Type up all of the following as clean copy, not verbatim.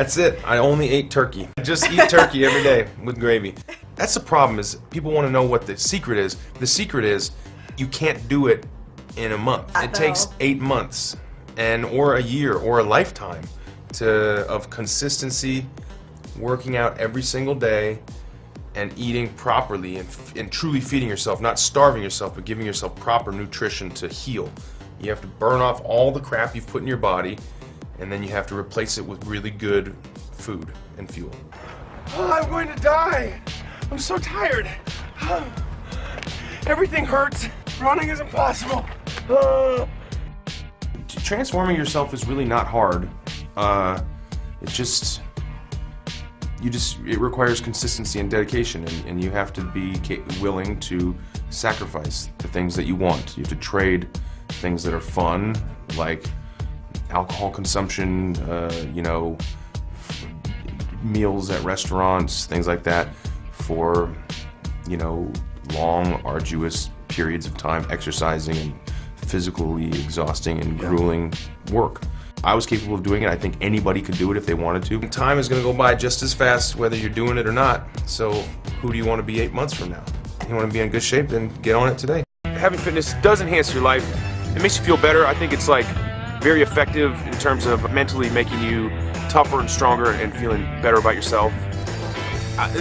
That's it. I only ate turkey. I just eat turkey every day with gravy. That's the problem, is people want to know what the secret is. The secret is you can't do it in a month. It takes 8 months or a year or a lifetime of consistency, working out every single day, and eating properly and truly feeding yourself, not starving yourself, but giving yourself proper nutrition to heal. You have to burn off all the crap you've put in your body, and then you have to replace it with really good food and fuel. Oh, I'm going to die. I'm so tired. Everything hurts. Running is impossible. Transforming yourself is really not hard. It requires consistency and dedication, and you have to be willing to sacrifice the things that you want. You have to trade things that are fun, like alcohol consumption, meals at restaurants, things like that, for, long, arduous periods of time exercising and physically exhausting and grueling work. I was capable of doing it. I think anybody could do it if they wanted to. Time is going to go by just as fast whether you're doing it or not. So who do you want to be 8 months from now? You want to be in good shape, then get on it today. Having fitness does enhance your life. It makes you feel better. I think it's very effective in terms of mentally making you tougher and stronger and feeling better about yourself.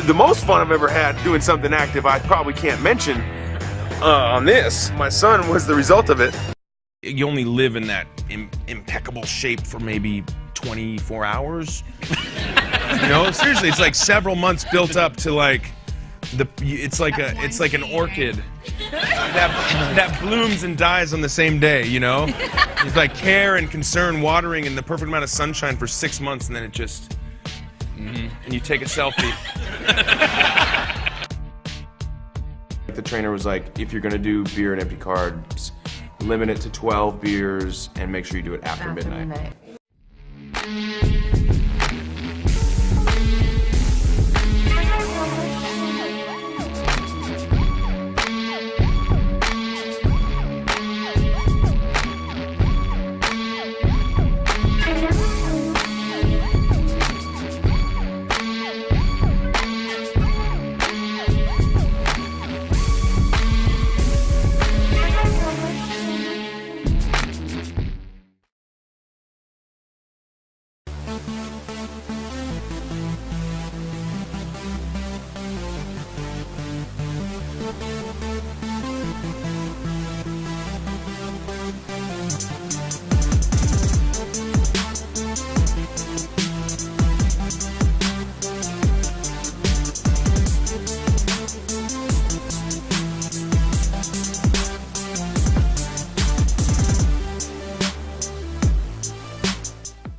The most fun I've ever had doing something active, I probably can't mention on this. My son was the result of it. You only live in that impeccable shape for maybe 24 hours. Seriously, it's like several months built up to it's like an orchid that blooms and dies on the same day, It's like care and concern, watering, and the perfect amount of sunshine for 6 months, and then it just, and you take a selfie. The trainer was like, if you're gonna do beer and empty carbs, limit it to 12 beers and make sure you do it after midnight.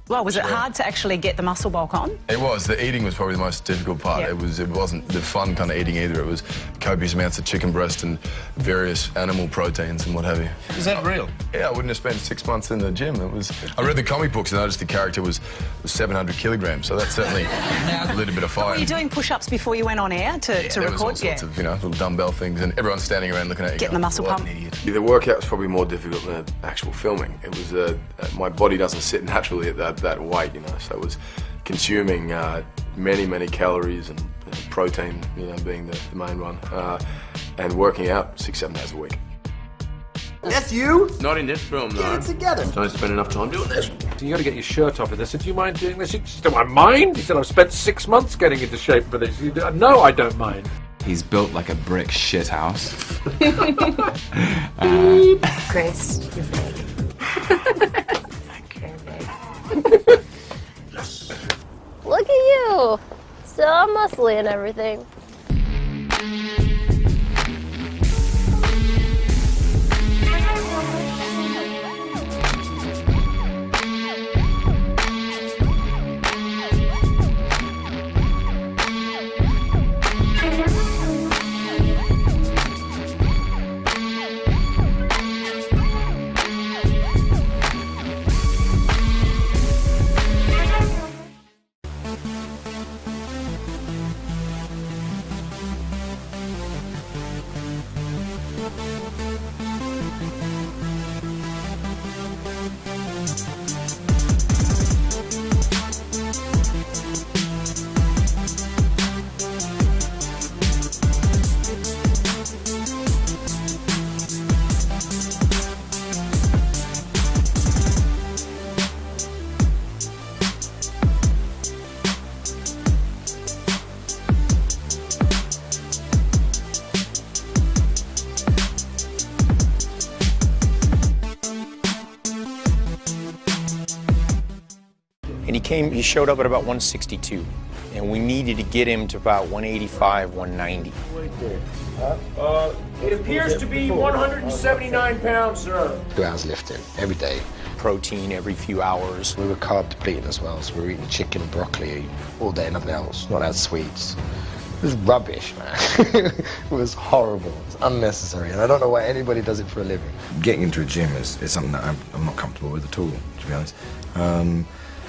Well, was it hard to actually get the muscle bulk on? It was. The eating was probably the most difficult part. Yep. It wasn't the fun kind of eating either. It was copious amounts of chicken breast and various animal proteins and what have you. Is that real? Yeah, I wouldn't have spent 6 months in the gym. I read the comic books and noticed the character was 700 kilograms, so that certainly lit a bit of fire. Were you doing push-ups before you went on air to record? There was all sorts of, little dumbbell things, and everyone's standing around looking at you. Getting the muscle pump. The workout was probably more difficult than the actual filming. It was my body doesn't sit naturally at that weight, so it was consuming many calories and protein, being the main one, and working out 6-7 days a week. That's you? Not in this film, though. Get it together. Don't spend enough time doing this. So you got to get your shirt off of this. Do you mind doing this? You just don't mind? He said, I've spent 6 months getting into shape for this. No, I don't mind. He's built like a brick shithouse. Grace, you're big. Thank you. Very big. Look at you. So muscly and everything. He showed up at about 162, and we needed to get him to about 185, 190. It appears to be 179 pounds, sir. 2 hours lifting every day. Protein every few hours. We were carb depleting as well, so we were eating chicken and broccoli all day, nothing else, not had sweets. It was rubbish, man. It was horrible. It was unnecessary, and I don't know why anybody does it for a living. Getting into a gym is something that I'm not comfortable with at all, to be honest.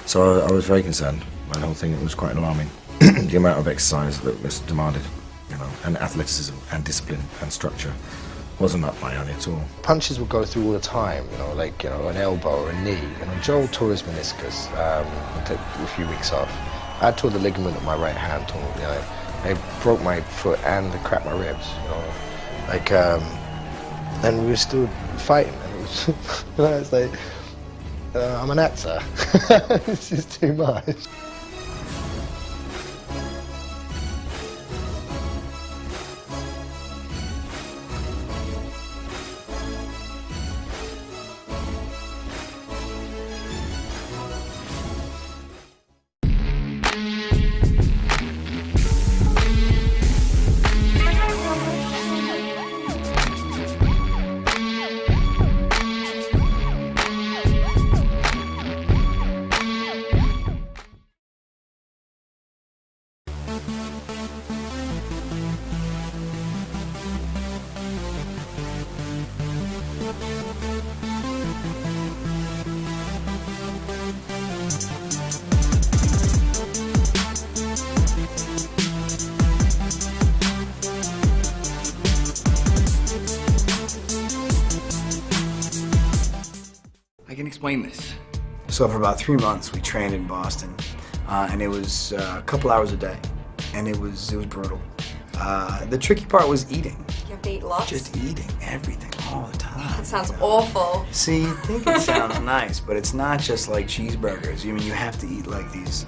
So I was very concerned by the whole thing. It was quite alarming. The amount of exercise that was demanded, you know, and athleticism and discipline and structure wasn't up my alley at all. Punches would go through all the time, you know, like, you know, an elbow or a knee. You know, Joel tore his meniscus, took a few weeks off. I tore the ligament of my right hand, you know, I broke my foot and cracked my ribs, you know, like, and we were still fighting, and it was, you know, it's like, I'm an actor. It's just too much. I can explain this. So for about 3 months, we trained in Boston, and it was a couple hours a day, and it was brutal. The tricky part was eating. You have to eat lots? Just eating everything all the time. That sounds awful. See, you think it sounds nice, but it's not just like cheeseburgers. I mean, you have to eat like these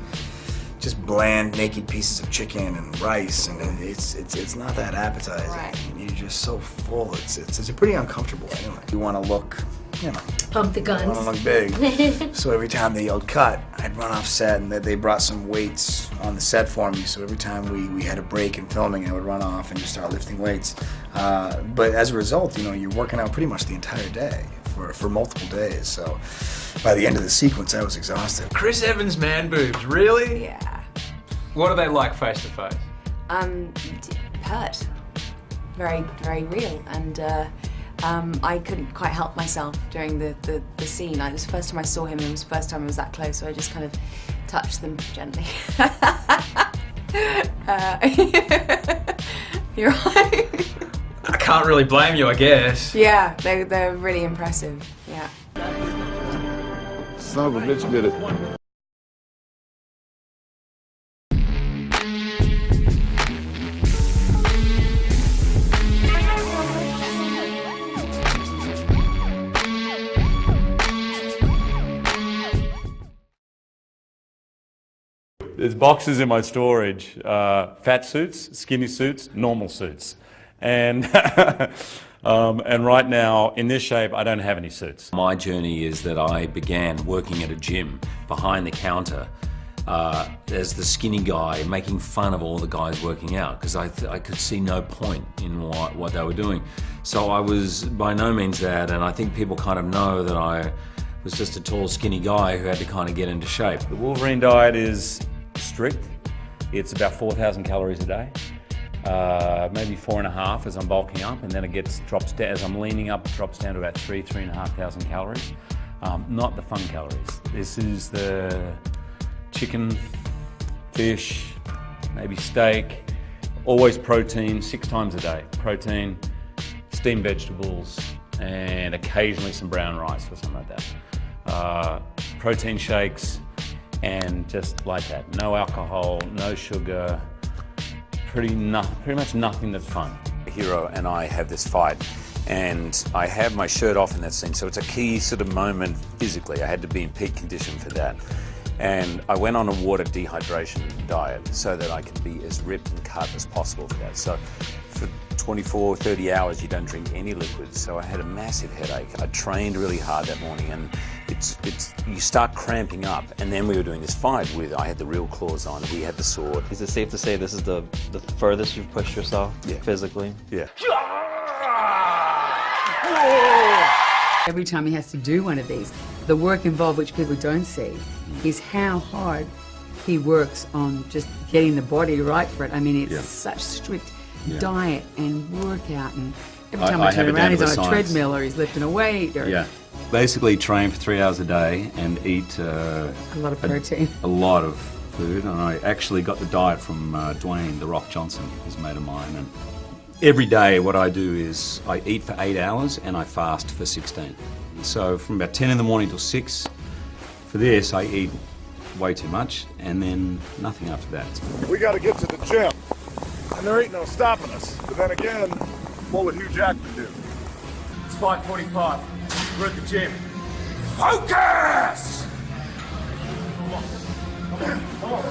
just bland, naked pieces of chicken and rice, and it's not that appetizing. Right. You're just so full. It's a pretty uncomfortable feeling. You want to look, you know, Pump the guns. I want to look big. So every time they yelled cut, I'd run off set, and they brought some weights on the set for me. So every time we had a break in filming, I would run off and just start lifting weights. But as a result, you know, you're working out pretty much the entire day for multiple days. So by the end of the sequence, I was exhausted. Chris Evans' man boobs, really? Yeah. What are they like face to face? Hurt. Very, very real. And I couldn't quite help myself during the scene. It was the first time I saw him, and it was the first time I was that close, so I just kind of touched them gently. You're right. I can't really blame you, I guess. Yeah, they're really impressive. Yeah. Son of a bitch did it. There's boxes in my storage, fat suits, skinny suits, normal suits. And, and right now, in this shape, I don't have any suits. My journey is that I began working at a gym behind the counter as the skinny guy, making fun of all the guys working out, because I could see no point in what they were doing. So I was by no means that, and I think people kind of know that I was just a tall, skinny guy who had to kind of get into shape. The Wolverine diet is strict. It's about 4,000 calories a day, maybe 4.5 as I'm bulking up, and then it drops down as I'm leaning up. It drops down to about 3,500 calories. Not the fun calories. This is the chicken, fish, maybe steak, always protein 6 times a day. Protein, steamed vegetables, and occasionally some brown rice or something like that. Protein shakes. And just like that, no alcohol, no sugar, pretty much nothing that's fun. The hero and I have this fight, and I have my shirt off in that scene, so it's a key sort of moment physically. I had to be in peak condition for that. And I went on a water dehydration diet so that I could be as ripped and cut as possible for that. So for 24, 30 hours, you don't drink any liquids, so I had a massive headache. I trained really hard that morning, and you start cramping up. And then we were doing this fight I had the real claws on, we had the sword. Is it safe to say this is the furthest you've pushed yourself physically? Yeah. Every time he has to do one of these, the work involved, which people don't see, is how hard he works on just getting the body right for it. I mean, it's such strict diet and workout, and every time I turn around, he's on a treadmill or he's lifting a weight. Or Basically train for 3 hours a day and eat a lot of protein. A lot of food. And I actually got the diet from Dwayne, The Rock Johnson, who's a mate of mine. And every day what I do is I eat for 8 hours and I fast for 16. So from about 10 in the morning till 6, for this I eat way too much and then nothing after that. We got to get to the gym, and there ain't no stopping us. But then again, what would Hugh Jackman do? It's 5:45. We're at the gym. Focus! Come on.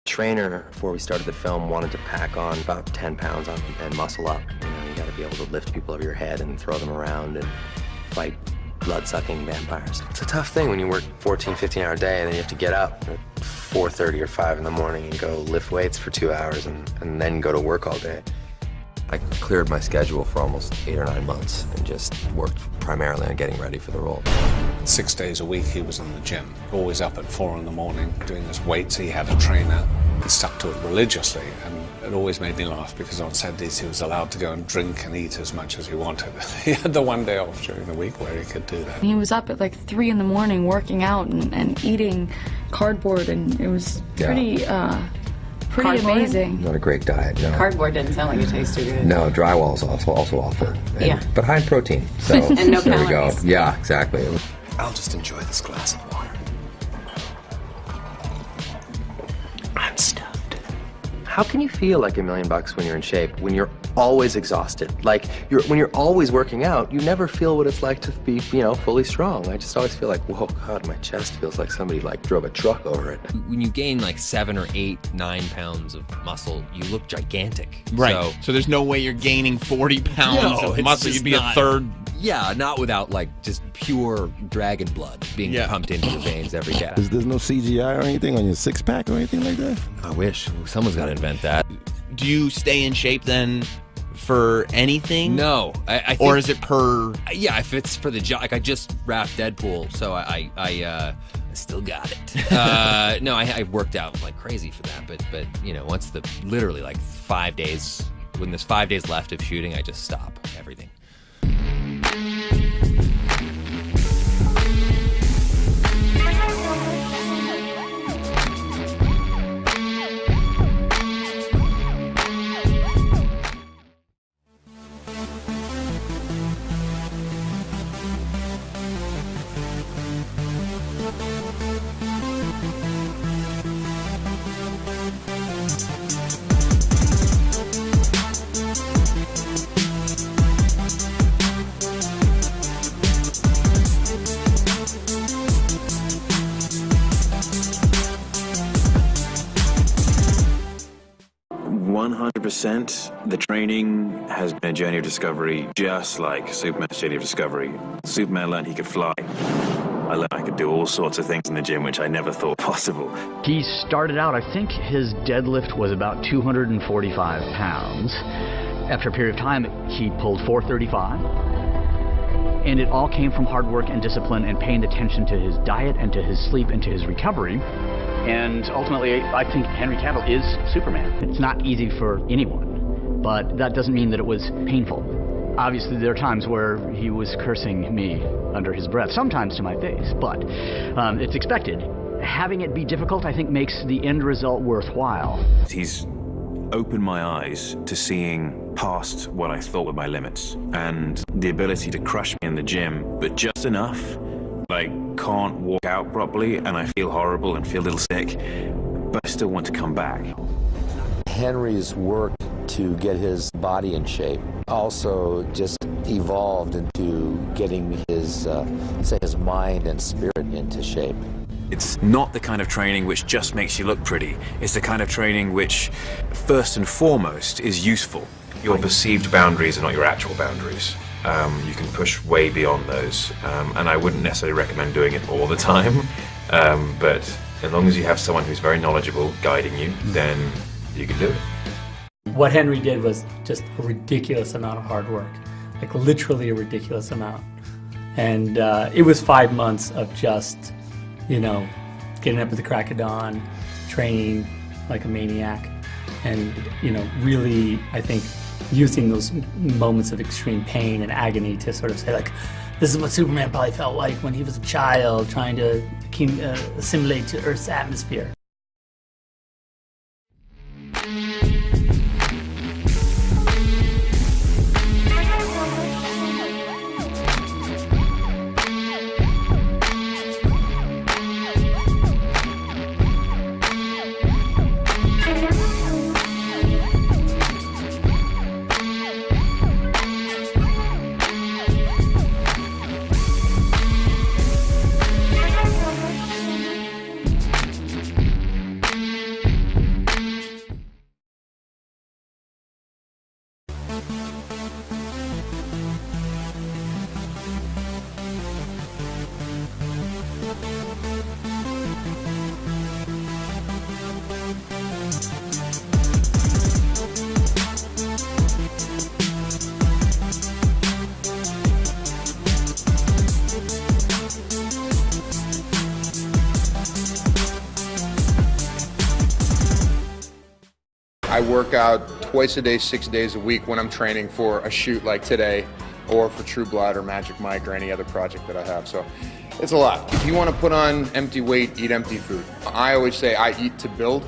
Trainer, before we started the film, wanted to pack on about 10 pounds on and muscle up. You know, you got to be able to lift people over your head and throw them around and fight blood-sucking vampires. It's a tough thing when you work 14, 15-hour day and then you have to get up at 4:30 or 5 in the morning and go lift weights for 2 hours and then go to work all day. I cleared my schedule for almost 8 or 9 months and just worked primarily on getting ready for the role. 6 days a week he was in the gym, always up at 4 in the morning doing his weights. He had a trainer. He stuck to it religiously, and it always made me laugh because on Saturdays he was allowed to go and drink and eat as much as he wanted. He had the one day off during the week where he could do that. He was up at like 3 in the morning working out and eating cardboard, and it was pretty Cardboard? amazing. Not a great diet, no. Cardboard didn't sound like it tasted good. No, drywall is also awful. Yeah. But high in protein. So And no there we go. calories. Yeah, exactly. I'll just enjoy this glass of water. I'm stuffed. How can you feel like $1 million when you're in shape, when you're always exhausted? Like, when you're always working out, you never feel what it's like to be, fully strong. I just always feel like, whoa, God, my chest feels like somebody drove a truck over it. When you gain like 7 or 8, 9 pounds of muscle, you look gigantic. Right. So there's no way you're gaining 40 pounds of muscle. You'd be a third. Yeah, not without like just pure dragon blood being pumped into your veins every day. There's no CGI or anything on your six-pack or anything like that? I wish. Someone's got to invent that. Do you stay in shape then for anything? No. I think, or is it per... Yeah, if it's for the job. Like, I just wrapped Deadpool, so I still got it. No, I worked out like crazy for that, but once literally like 5 days, when there's 5 days left of shooting, I just stop everything. 100%. The training has been a journey of discovery, just like Superman's journey of discovery. Superman learned he could fly. I learned I could do all sorts of things in the gym which I never thought possible. He started out, I think his deadlift was about 245 pounds. After a period of time, he pulled 435. And it all came from hard work and discipline and paying attention to his diet and to his sleep and to his recovery. And ultimately, I think Henry Cavill is Superman. It's not easy for anyone, but that doesn't mean that it was painful. Obviously, there are times where he was cursing me under his breath, sometimes to my face, but it's expected. Having it be difficult, I think, makes the end result worthwhile. He's opened my eyes to seeing past what I thought were my limits, and the ability to crush me in the gym, but just enough. I can't walk out properly, and I feel horrible and feel a little sick, but I still want to come back. Henry's work to get his body in shape also just evolved into getting his, say, his mind and spirit into shape. It's not the kind of training which just makes you look pretty. It's the kind of training which, first and foremost, is useful. Your perceived boundaries are not your actual boundaries. You can push way beyond those, and I wouldn't necessarily recommend doing it all the time, but as long as you have someone who's very knowledgeable guiding you, then you can do it. What Henry did was just a ridiculous amount of hard work, like literally a ridiculous amount. And it was 5 months of just, you know, getting up at the crack of dawn, training like a maniac, and, you know, really, I think, using those moments of extreme pain and agony to sort of say, like, this is what Superman probably felt like when he was a child trying to assimilate to Earth's atmosphere. I work out twice a day, 6 days a week when I'm training for a shoot like today, or for True Blood or Magic Mike or any other project that I have. So it's a lot. If you want to put on empty weight, eat empty food. I always say I eat to build.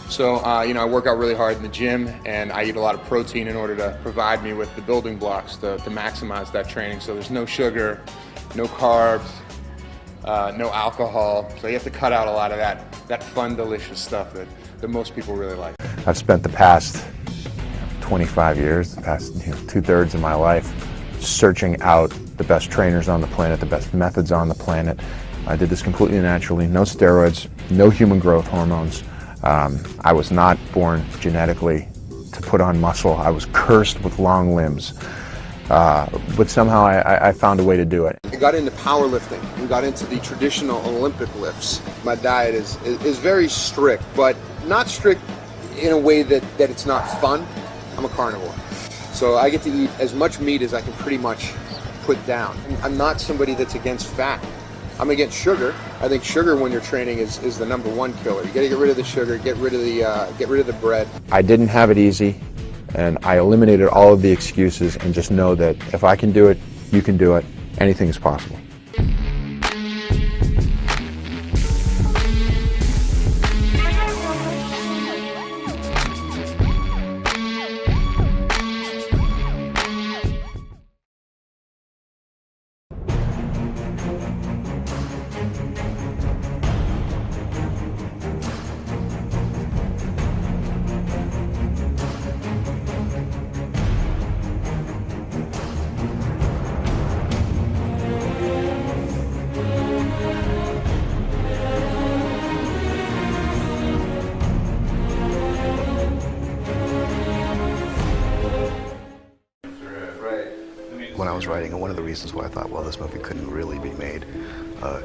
So, you know, I work out really hard in the gym, and I eat a lot of protein in order to provide me with the building blocks to maximize that training. So there's no sugar, no carbs, no alcohol. So you have to cut out a lot of that fun, delicious stuff that most people really like. I've spent the past 25 years, the past 2/3 of my life, searching out the best trainers on the planet, the best methods on the planet. I did this completely naturally, no steroids, no human growth hormones. I was not born genetically to put on muscle. I was cursed with long limbs. But somehow I found a way to do it. I got into powerlifting and got into the traditional Olympic lifts. My diet is very strict, but not strict in a way that it's not fun. I'm a carnivore. So I get to eat as much meat as I can pretty much put down. I'm not somebody that's against fat. I'm against sugar. I think sugar when you're training is the #1 killer. You gotta get rid of the sugar, get rid of the bread. I didn't have it easy, and I eliminated all of the excuses and just know that if I can do it, you can do it. Anything is possible. when I was writing it, one of the reasons why I thought, well, this movie couldn't really be made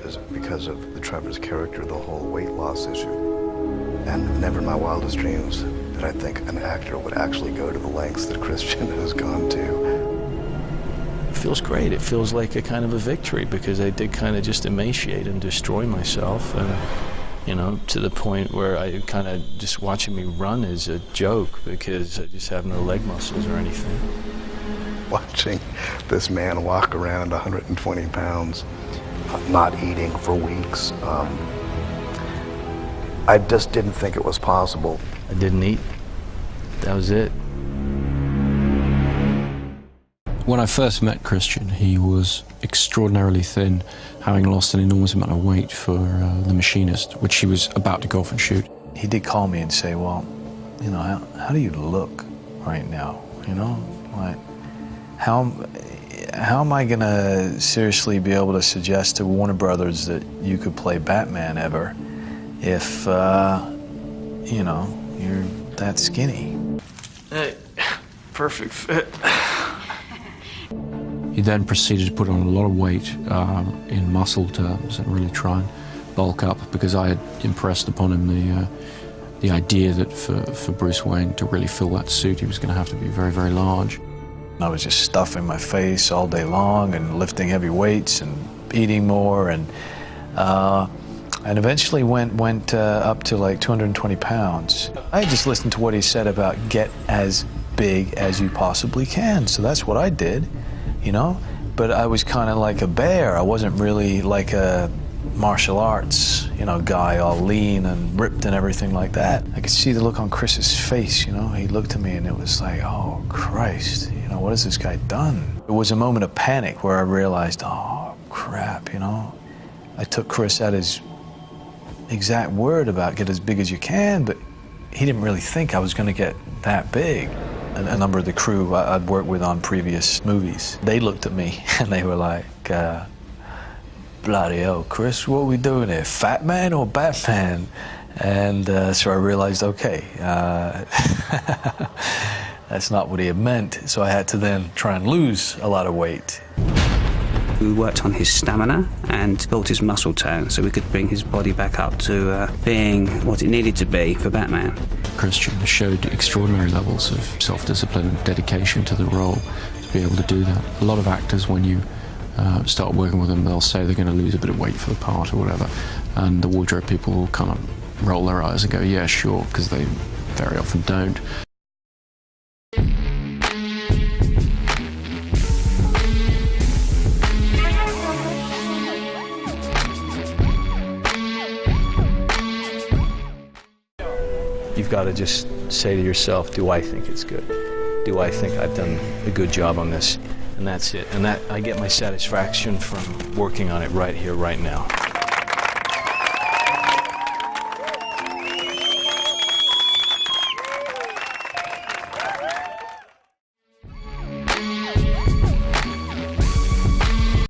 is because of the Trevor's character, the whole weight loss issue. And never in my wildest dreams did I think an actor would actually go to the lengths that Christian has gone to. It feels great. It feels like a kind of a victory because I did kind of just emaciate and destroy myself. And, you know, to the point where I kind of just watching me run is a joke because I just have no leg muscles or anything. Watching this man walk around 120 pounds, not eating for weeks, I just didn't think it was possible. I didn't eat. That was it. When I first met Christian, he was extraordinarily thin, having lost an enormous amount of weight for The Machinist, which he was about to go off and shoot. He did call me and say, well, you know, how do you look right now? You know, like, how am I gonna seriously be able to suggest to Warner Brothers that you could play Batman ever if, you know, you're that skinny? Hey, perfect fit. He then proceeded to put on a lot of weight in muscle terms and really try and bulk up because I had impressed upon him the idea that for Bruce Wayne to really fill that suit, he was going to have to be very, very large. I was just stuffing my face all day long and lifting heavy weights and eating more and eventually went up to like 220 pounds. I just listened to what he said about get as big as you possibly can, so that's what I did. You know, but I was kind of like a bear. I wasn't really like a martial arts, you know, guy all lean and ripped and everything like that. I could see the look on Chris's face, you know. He looked at me and it was like, oh, Christ, you know, what has this guy done? It was a moment of panic where I realized, oh, crap, you know. I took Chris at his exact word about get as big as you can, but he didn't really think I was going to get that big. A number of the crew I'd worked with on previous movies, they looked at me and they were like, bloody hell, Chris, what are we doing here? Fat Man or Batman? And so I realized, okay, that's not what he had meant. So I had to then try and lose a lot of weight. We worked on his stamina and built his muscle tone so we could bring his body back up to being what it needed to be for Batman. Christian showed extraordinary levels of self-discipline and dedication to the role to be able to do that. A lot of actors, when you start working with them, they'll say they're going to lose a bit of weight for the part or whatever, and the wardrobe people will kind of roll their eyes and go, yeah, sure, because they very often don't. You've got to just say to yourself, do I think it's good? Do I think I've done a good job on this? And that's it. And that I get my satisfaction from working on it right here, right now.